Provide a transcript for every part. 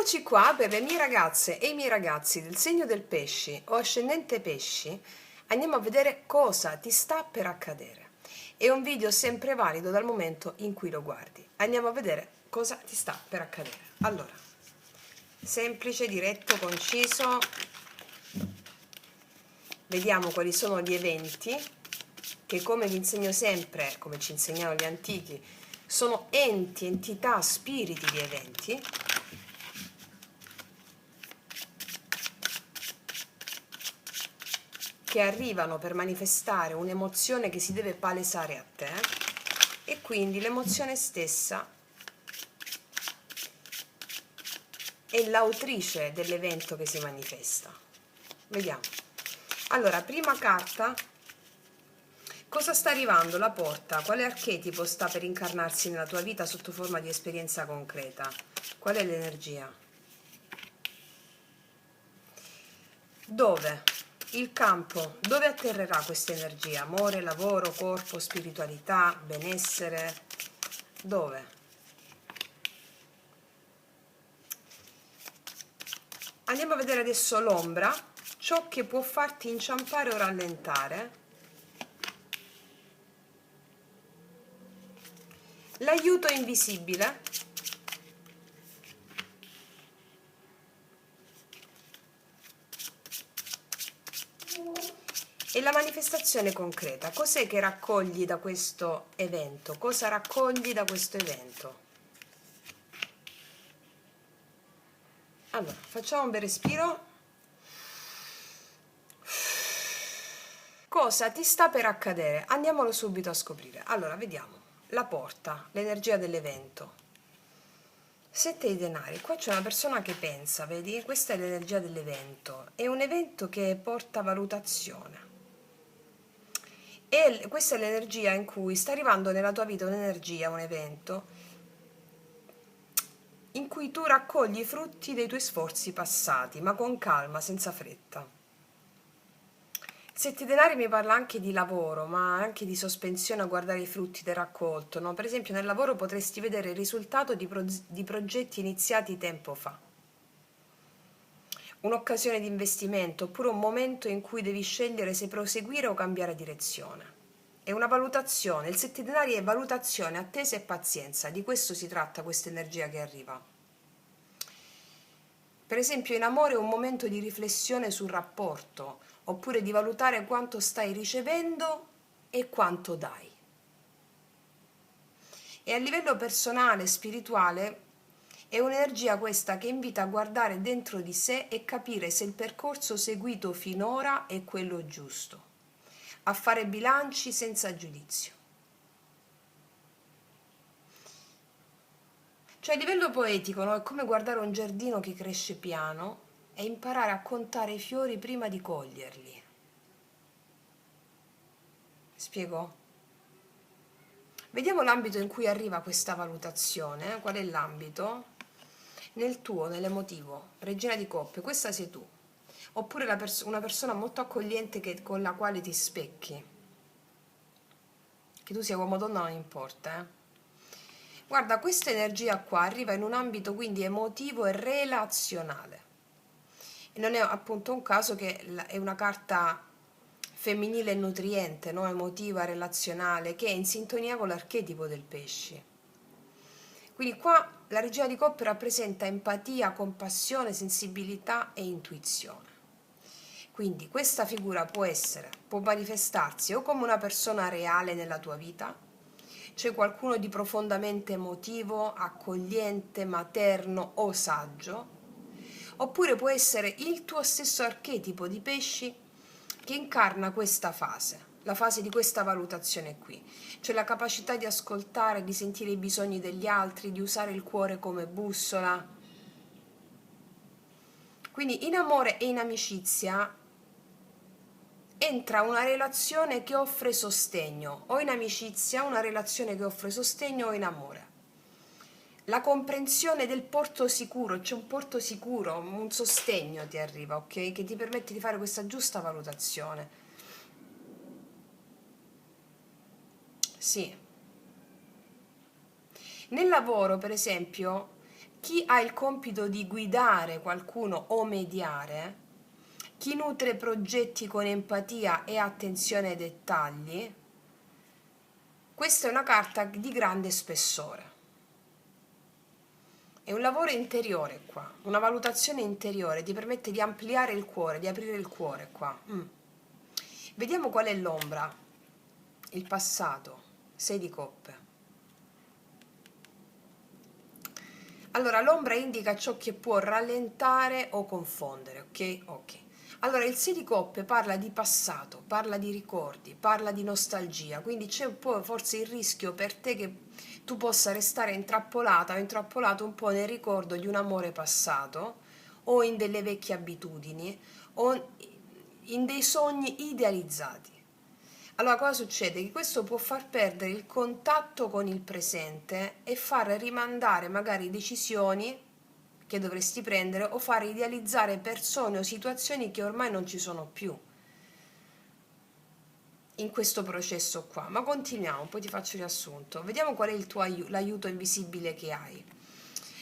Eccoci qua per le mie ragazze e i miei ragazzi del segno del pesci o ascendente pesci. Andiamo a vedere cosa ti sta per accadere. È un video sempre valido dal momento in cui lo guardi. Andiamo a vedere cosa ti sta per accadere. Allora, semplice, diretto, conciso. Vediamo quali sono gli eventi che, come vi insegno sempre, come ci insegnano gli antichi, sono enti, entità, spiriti di eventi. Che arrivano per manifestare un'emozione che si deve palesare a te, e quindi l'emozione stessa è l'autrice dell'evento che si manifesta. Vediamo. Allora, prima carta, cosa sta arrivando? La porta. Quale archetipo sta per incarnarsi nella tua vita sotto forma di esperienza concreta? Qual è l'energia? Dove? Il campo, dove atterrerà questa energia? Amore, lavoro, corpo, spiritualità, benessere? Dove? Andiamo a vedere adesso l'ombra, ciò che può farti inciampare o rallentare. L'aiuto invisibile. E la manifestazione concreta. Cos'è che raccogli da questo evento? Cosa raccogli da questo evento? Allora, facciamo un bel respiro. Cosa ti sta per accadere? Andiamolo subito a scoprire. Allora, vediamo. La porta, l'energia dell'evento. 7 di denari. Qua c'è una persona che pensa, vedi? Questa è l'energia dell'evento. È un evento che porta valutazione. E questa è l'energia in cui sta arrivando nella tua vita un'energia, un evento, in cui tu raccogli i frutti dei tuoi sforzi passati, ma con calma, senza fretta. Il 7 denari mi parla anche di lavoro, ma anche di sospensione a guardare i frutti del raccolto, no? Per esempio nel lavoro potresti vedere il risultato di progetti iniziati tempo fa. Un'occasione di investimento, oppure un momento in cui devi scegliere se proseguire o cambiare direzione. È una valutazione, il 7 denari è valutazione, attesa e pazienza, di questo si tratta questa energia che arriva. Per esempio in amore è un momento di riflessione sul rapporto, oppure di valutare quanto stai ricevendo e quanto dai. E a livello personale, spirituale, è un'energia questa che invita a guardare dentro di sé e capire se il percorso seguito finora è quello giusto, a fare bilanci senza giudizio. Cioè a livello poetico, no? È come guardare un giardino che cresce piano e imparare a contare i fiori prima di coglierli. Spiego? Vediamo l'ambito in cui arriva questa valutazione. Qual è l'ambito? Nel tuo, nell'emotivo. Regina di coppe, questa sei tu. Oppure una persona molto accogliente con la quale ti specchi. Che tu sia uomo o donna non importa, Guarda, questa energia qua arriva in un ambito quindi emotivo e relazionale. E non è appunto un caso che è una carta femminile e nutriente, no? Emotiva, relazionale, che è in sintonia con l'archetipo del pesci. Quindi qua la regina di coppe rappresenta empatia, compassione, sensibilità e intuizione. Quindi questa figura può manifestarsi o come una persona reale nella tua vita, cioè qualcuno di profondamente emotivo, accogliente, materno o saggio, oppure può essere il tuo stesso archetipo di pesci che incarna questa fase, la fase di questa valutazione qui, cioè la capacità di ascoltare, di sentire i bisogni degli altri, di usare il cuore come bussola. Quindi in amore e in amicizia entra una relazione che offre sostegno, o in amicizia una relazione che offre sostegno o in amore. La comprensione del porto sicuro, c'è un porto sicuro, un sostegno ti arriva, ok? Che ti permette di fare questa giusta valutazione. Sì. Nel lavoro, per esempio, chi ha il compito di guidare qualcuno o mediare, chi nutre progetti con empatia e attenzione ai dettagli, questa è una carta di grande spessore. È un lavoro interiore qua, una valutazione interiore, ti permette di ampliare il cuore, di aprire il cuore qua. Vediamo qual è l'ombra, il passato, 6 di coppe. Allora, l'ombra indica ciò che può rallentare o confondere, ok? Ok. Allora, il 6 di coppe parla di passato, parla di ricordi, parla di nostalgia, quindi c'è un po' forse il rischio per te che tu possa restare intrappolata o intrappolato un po' nel ricordo di un amore passato o in delle vecchie abitudini o in dei sogni idealizzati. Allora, cosa succede? Che questo può far perdere il contatto con il presente e far rimandare magari decisioni che dovresti prendere o far idealizzare persone o situazioni che ormai non ci sono più in questo processo qua. Ma continuiamo, poi ti faccio il riassunto. Vediamo qual è il tuo l'aiuto invisibile che hai.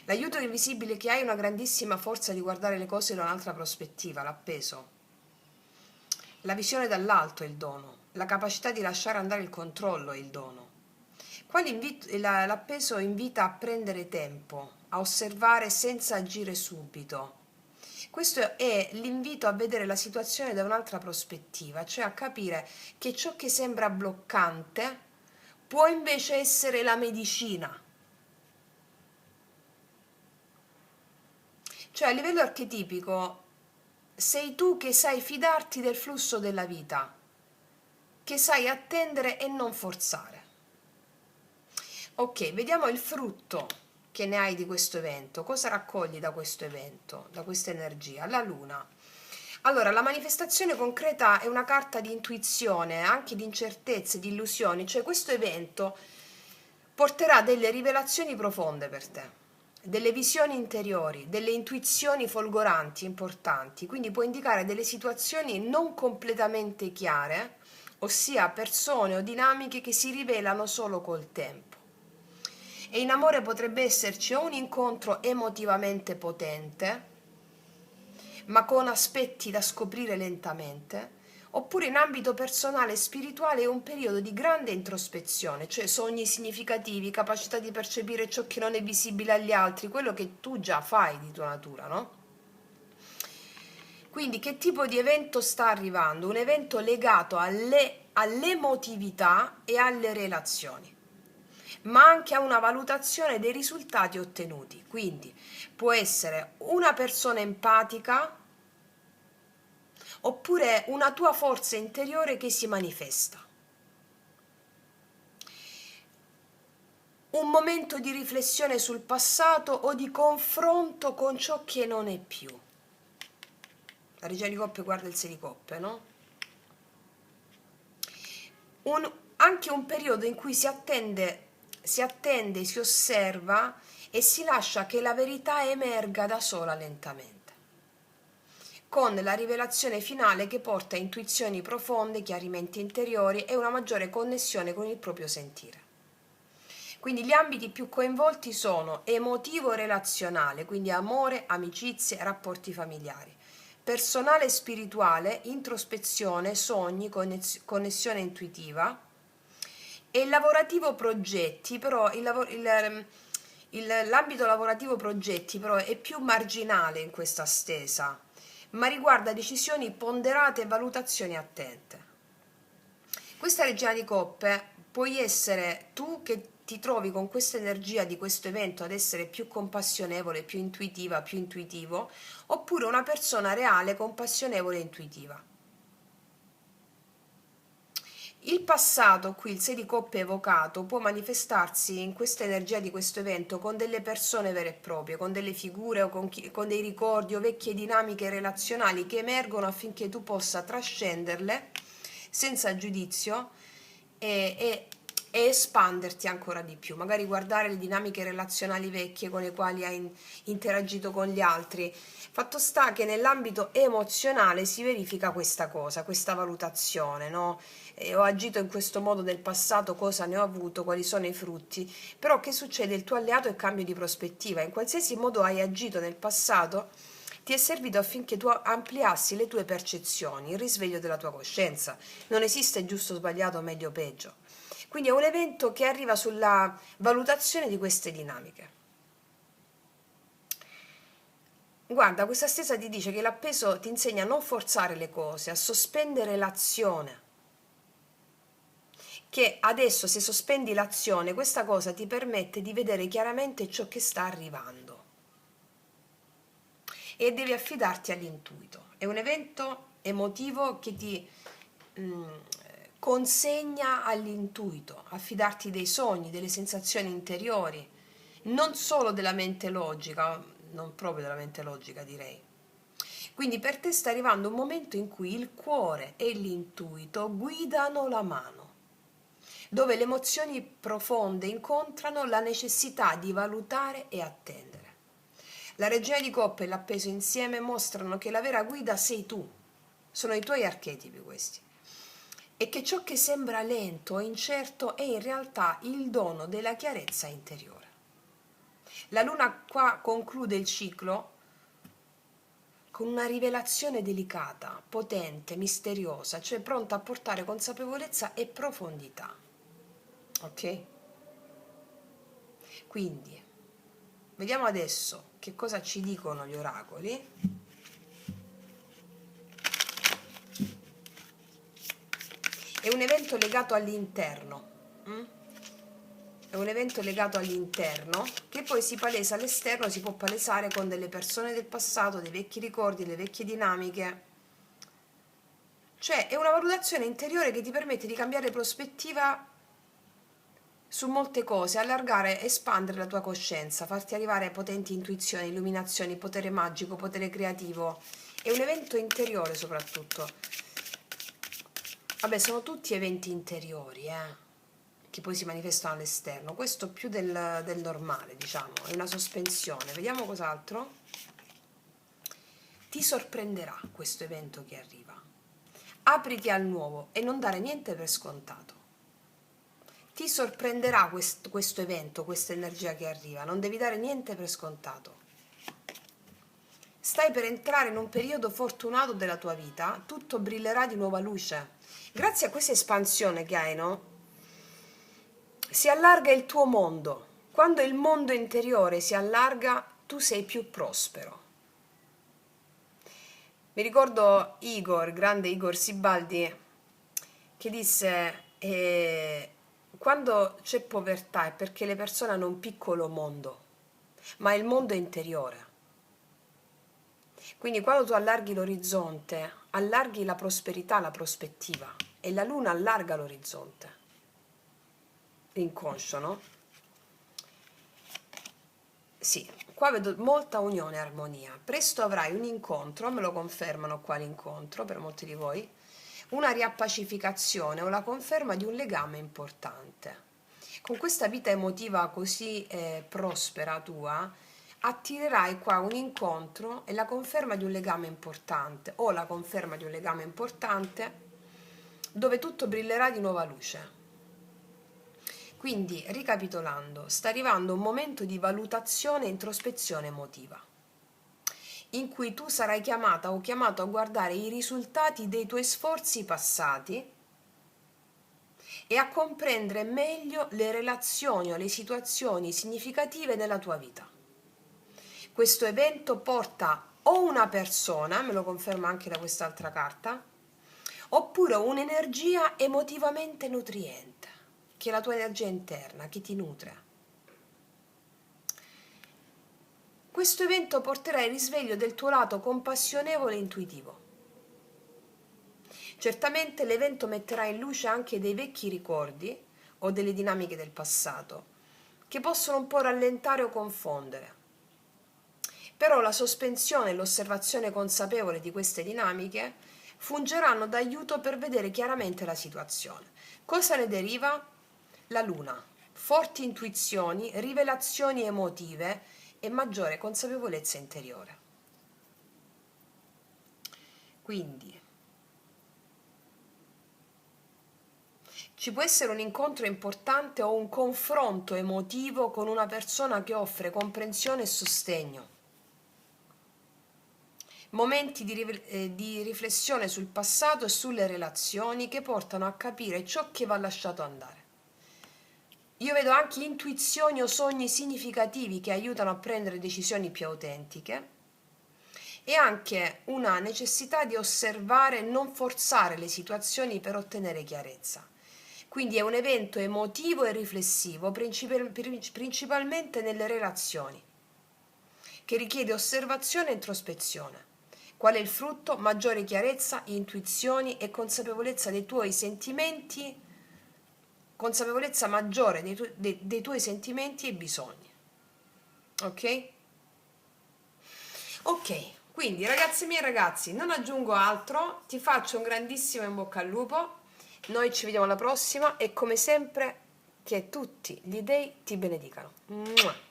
L'aiuto invisibile che hai è una grandissima forza di guardare le cose da un'altra prospettiva, l'appeso. La visione dall'alto è il dono, la capacità di lasciare andare il controllo è il dono. Qua l'appeso invita a prendere tempo, a osservare senza agire subito. Questo è l'invito a vedere la situazione da un'altra prospettiva, cioè a capire che ciò che sembra bloccante può invece essere la medicina. Cioè a livello archetipico sei tu che sai fidarti del flusso della vita, che sai attendere e non forzare. Ok, vediamo il frutto che ne hai di questo evento. Cosa raccogli da questo evento, da questa energia? La luna. Allora, la manifestazione concreta è una carta di intuizione, anche di incertezze, di illusioni, cioè questo evento porterà delle rivelazioni profonde per te, delle visioni interiori, delle intuizioni folgoranti, importanti, quindi può indicare delle situazioni non completamente chiare, ossia persone o dinamiche che si rivelano solo col tempo. E in amore potrebbe esserci o un incontro emotivamente potente, ma con aspetti da scoprire lentamente, oppure in ambito personale e spirituale è un periodo di grande introspezione, cioè sogni significativi, capacità di percepire ciò che non è visibile agli altri, quello che tu già fai di tua natura, no? Quindi che tipo di evento sta arrivando? Un evento legato all'emotività e alle relazioni, ma anche a una valutazione dei risultati ottenuti. Quindi può essere una persona empatica oppure una tua forza interiore che si manifesta. Un momento di riflessione sul passato o di confronto con ciò che non è più. La regina di coppe guarda il 6 di coppe, no? Anche un periodo in cui si attende, si osserva e si lascia che la verità emerga da sola lentamente, con la rivelazione finale che porta a intuizioni profonde, chiarimenti interiori e una maggiore connessione con il proprio sentire. Quindi gli ambiti più coinvolti sono emotivo-relazionale, quindi amore, amicizie, rapporti familiari, personale e spirituale, introspezione, sogni, connessione intuitiva, e il lavorativo progetti, però l'ambito lavorativo progetti però è più marginale in questa stesa, ma riguarda decisioni ponderate e valutazioni attente. Questa regina di coppe puoi essere tu che ti trovi con questa energia di questo evento ad essere più compassionevole, più intuitiva, più intuitivo, oppure una persona reale, compassionevole e intuitiva. Il passato, qui il 6 di coppe evocato, può manifestarsi in questa energia di questo evento con delle persone vere e proprie, con delle figure o con dei ricordi o vecchie dinamiche relazionali che emergono affinché tu possa trascenderle senza giudizio e espanderti ancora di più, magari guardare le dinamiche relazionali vecchie con le quali hai interagito con gli altri, Fatto sta che nell'ambito emozionale si verifica questa cosa, questa valutazione, no? Ho agito in questo modo nel passato, cosa ne ho avuto, quali sono i frutti. Però che succede? Il tuo alleato è cambio di prospettiva. In qualsiasi modo hai agito nel passato, ti è servito affinché tu ampliassi le tue percezioni, il risveglio della tua coscienza. Non esiste giusto o sbagliato, meglio o peggio. Quindi è un evento che arriva sulla valutazione di queste dinamiche. Guarda, questa stesa ti dice che l'appeso ti insegna a non forzare le cose, a sospendere l'azione. Che adesso, se sospendi l'azione, questa cosa ti permette di vedere chiaramente ciò che sta arrivando. E devi affidarti all'intuito. È un evento emotivo che ti consegna all'intuito, affidarti dei sogni, delle sensazioni interiori, non solo della mente logica, non proprio della mente logica direi. Quindi per te sta arrivando un momento in cui il cuore e l'intuito guidano la mano, dove le emozioni profonde incontrano la necessità di valutare e attendere. La regina di coppe e l'appeso insieme mostrano che la vera guida sei tu, sono i tuoi archetipi questi, e che ciò che sembra lento o incerto è in realtà il dono della chiarezza interiore. La luna qua conclude il ciclo con una rivelazione delicata, potente, misteriosa, cioè pronta a portare consapevolezza e profondità. Ok? Quindi, vediamo adesso che cosa ci dicono gli oracoli. È un evento legato all'interno. È un evento legato all'interno che poi si palesa all'esterno, si può palesare con delle persone del passato, dei vecchi ricordi, le vecchie dinamiche. Cioè è una valutazione interiore che ti permette di cambiare prospettiva su molte cose, allargare, espandere la tua coscienza, farti arrivare a potenti intuizioni, illuminazioni, potere magico, potere creativo. È un evento interiore soprattutto. Vabbè, sono tutti eventi interiori, che poi si manifestano all'esterno. Questo più del normale, diciamo, è una sospensione. Vediamo cos'altro. Ti sorprenderà questo evento che arriva. Apriti al nuovo e non dare niente per scontato. Ti sorprenderà questo evento, questa energia che arriva, non devi dare niente per scontato. Stai per entrare in un periodo fortunato della tua vita, tutto brillerà di nuova luce. Grazie a questa espansione che hai, no? Si allarga il tuo mondo. Quando il mondo interiore si allarga, tu sei più prospero. Mi ricordo Igor, grande Igor Sibaldi, che disse quando c'è povertà è perché le persone hanno un piccolo mondo, ma il mondo è interiore. Quindi quando tu allarghi l'orizzonte, allarghi la prosperità, la prospettiva, e la luna allarga l'orizzonte, l'inconscio, no? Sì, qua vedo molta unione e armonia. Presto avrai un incontro, me lo confermano qua l'incontro per molti di voi, una riappacificazione o la conferma di un legame importante. Con questa vita emotiva così prospera tua, attirerai qua un incontro e la conferma di un legame importante o la conferma di un legame importante dove tutto brillerà di nuova luce. Quindi, ricapitolando, sta arrivando un momento di valutazione e introspezione emotiva, in cui tu sarai chiamata o chiamato a guardare i risultati dei tuoi sforzi passati e a comprendere meglio le relazioni o le situazioni significative nella tua vita. Questo evento porta o una persona, me lo conferma anche da quest'altra carta, oppure un'energia emotivamente nutriente, che è la tua energia interna, che ti nutre. Questo evento porterà il risveglio del tuo lato compassionevole e intuitivo. Certamente l'evento metterà in luce anche dei vecchi ricordi o delle dinamiche del passato, che possono un po' rallentare o confondere. Però la sospensione e l'osservazione consapevole di queste dinamiche fungeranno da aiuto per vedere chiaramente la situazione. Cosa ne deriva? La luna, forti intuizioni, rivelazioni emotive e maggiore consapevolezza interiore. Quindi ci può essere un incontro importante o un confronto emotivo con una persona che offre comprensione e sostegno. Momenti di riflessione sul passato e sulle relazioni che portano a capire ciò che va lasciato andare. Io vedo anche intuizioni o sogni significativi che aiutano a prendere decisioni più autentiche e anche una necessità di osservare e non forzare le situazioni per ottenere chiarezza. Quindi è un evento emotivo e riflessivo, principalmente nelle relazioni, che richiede osservazione e introspezione. Qual è il frutto? Maggiore chiarezza, intuizioni e consapevolezza dei tuoi sentimenti, consapevolezza maggiore dei tuoi sentimenti e bisogni. Ok? Ok, quindi ragazzi miei e ragazzi, non aggiungo altro, ti faccio un grandissimo in bocca al lupo, noi ci vediamo alla prossima e come sempre che tutti gli dei ti benedicano. Mua.